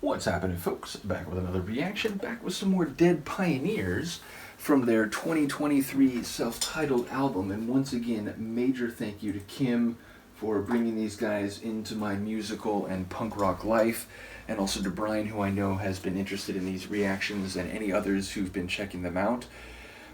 What's happening, folks? Back with another reaction, back with some more Dead Pioneers from their 2023 self-titled album. And once again, major thank you to Kim for bringing these guys into my musical and punk rock life, and also to Brian, who I know has been interested in these reactions, and any others who've been checking them out.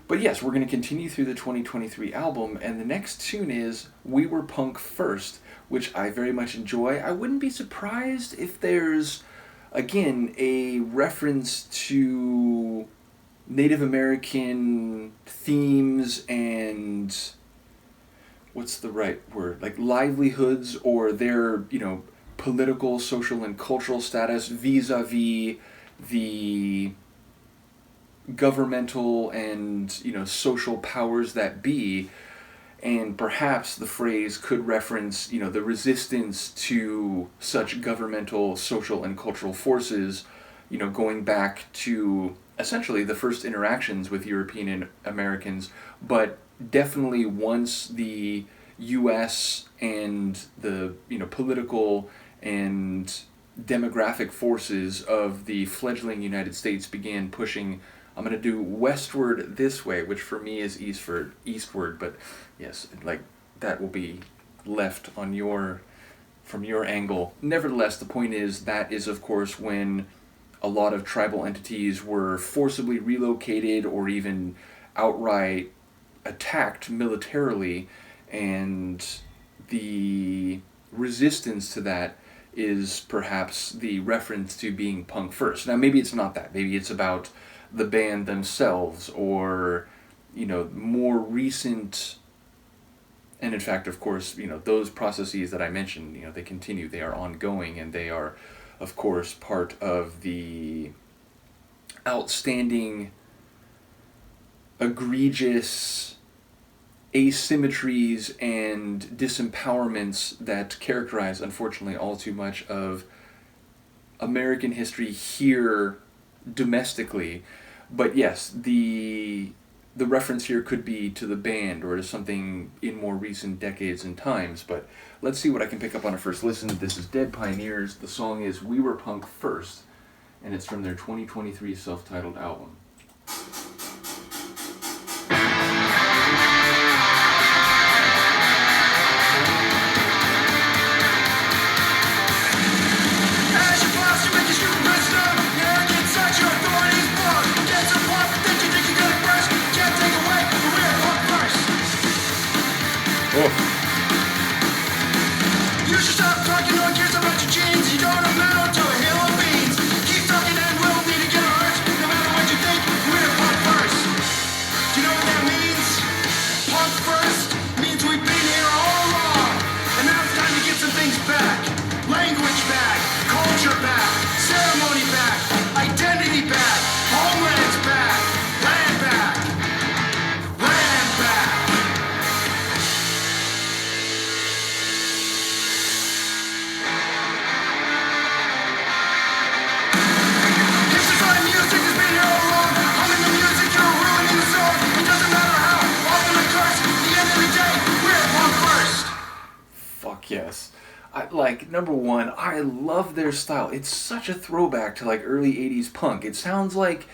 But yes, we're going to continue through the 2023 album, and the next tune is We Were Punk First, which I very much enjoy. I wouldn't be surprised if there's, again, a reference to Native American themes and, what's the right word, like livelihoods or their, political, social, and cultural status vis-a-vis the governmental and, social powers that be. And perhaps the phrase could reference, the resistance to such governmental, social, and cultural forces, going back to essentially the first interactions with European Americans, but definitely once the U.S. and the, political and demographic forces of the fledgling United States began pushing. I'm going to do westward this way, which for me is eastward, but yes, like that will be left on from your angle. Nevertheless, the point is that is, of course, when a lot of tribal entities were forcibly relocated or even outright attacked militarily, and the resistance to that is perhaps the reference to being punk first. Now, maybe it's not that. Maybe it's about the band themselves, or more recent, and in fact, of course, those processes that I mentioned, they continue, they are ongoing, and they are, of course, part of the outstanding, egregious asymmetries and disempowerments that characterize, unfortunately, all too much of American history here domestically. But yes, the reference here could be to the band or to something in more recent decades and times. But let's see what I can pick up on a first listen. This is Dead Pioneers. The song is We Were Punk First, and it's from their 2023 self-titled album. You should stop talking, no one cares about your jeans. You don't amount to a hill of beans. Keep talking and we'll need to get hurt. No matter what you think, we're punk first. Do you know what that means? Punk first means we've been here all along. And now it's time to get some things back. Language back, culture back, ceremony back, identity back, homelands back, land back, land back. Fuck yes. Number one, I love their style. It's such a throwback to early 80s punk. It sounds like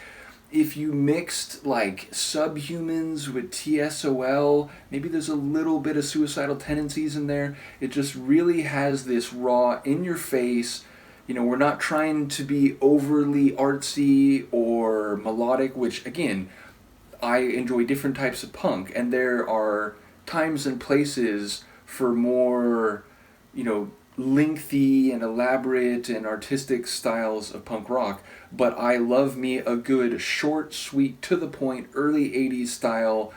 if you mixed Subhumans with TSOL, maybe there's a little bit of Suicidal Tendencies in there. It just really has this raw, in your face, we're not trying to be overly artsy or melodic, which again, I enjoy different types of punk, and there are times and places for more, lengthy and elaborate and artistic styles of punk rock, but I love me a good, short, sweet, to the point, early 80s style,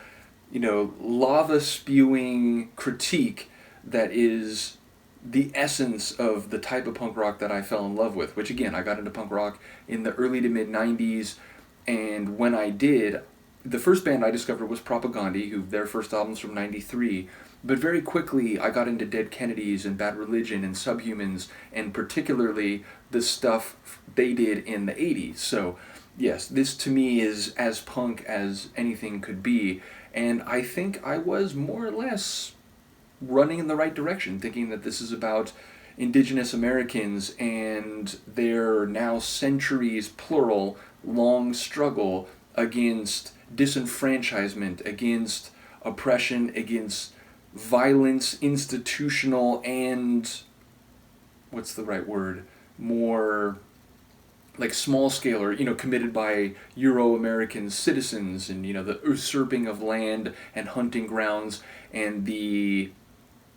lava-spewing critique that is the essence of the type of punk rock that I fell in love with, which again, I got into punk rock in the early to mid-90s, and when I did, the first band I discovered was Propagandhi, who their first album's from 93, but very quickly I got into Dead Kennedys and Bad Religion and Subhumans, and particularly the stuff they did in the 80s. So yes, this to me is as punk as anything could be, and I think I was more or less running in the right direction, thinking that this is about Indigenous Americans and their now centuries, plural, long struggle against disenfranchisement, against oppression, against violence, institutional and, what's the right word, more like small scale, or committed by Euro-American citizens, and the usurping of land and hunting grounds, and the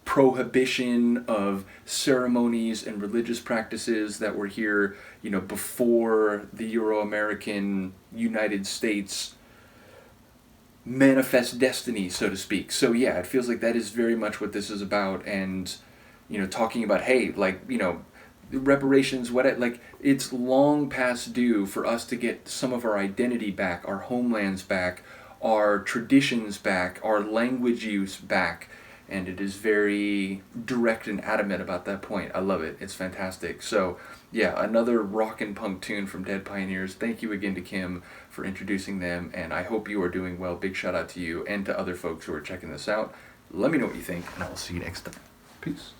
prohibition of ceremonies and religious practices that were here before the Euro-American United States manifest destiny, so to speak. So yeah, it feels like that is very much what this is about. And talking about, hey, reparations, it's long past due for us to get some of our identity back, our homelands back, our traditions back, our language use back. And it is very direct and adamant about that point. I love it. It's fantastic. So yeah, another rock and punk tune from Dead Pioneers. Thank you again to Kim for introducing them, and I hope you are doing well. Big shout out to you and to other folks who are checking this out. Let me know what you think, and I'll see you next time. Peace.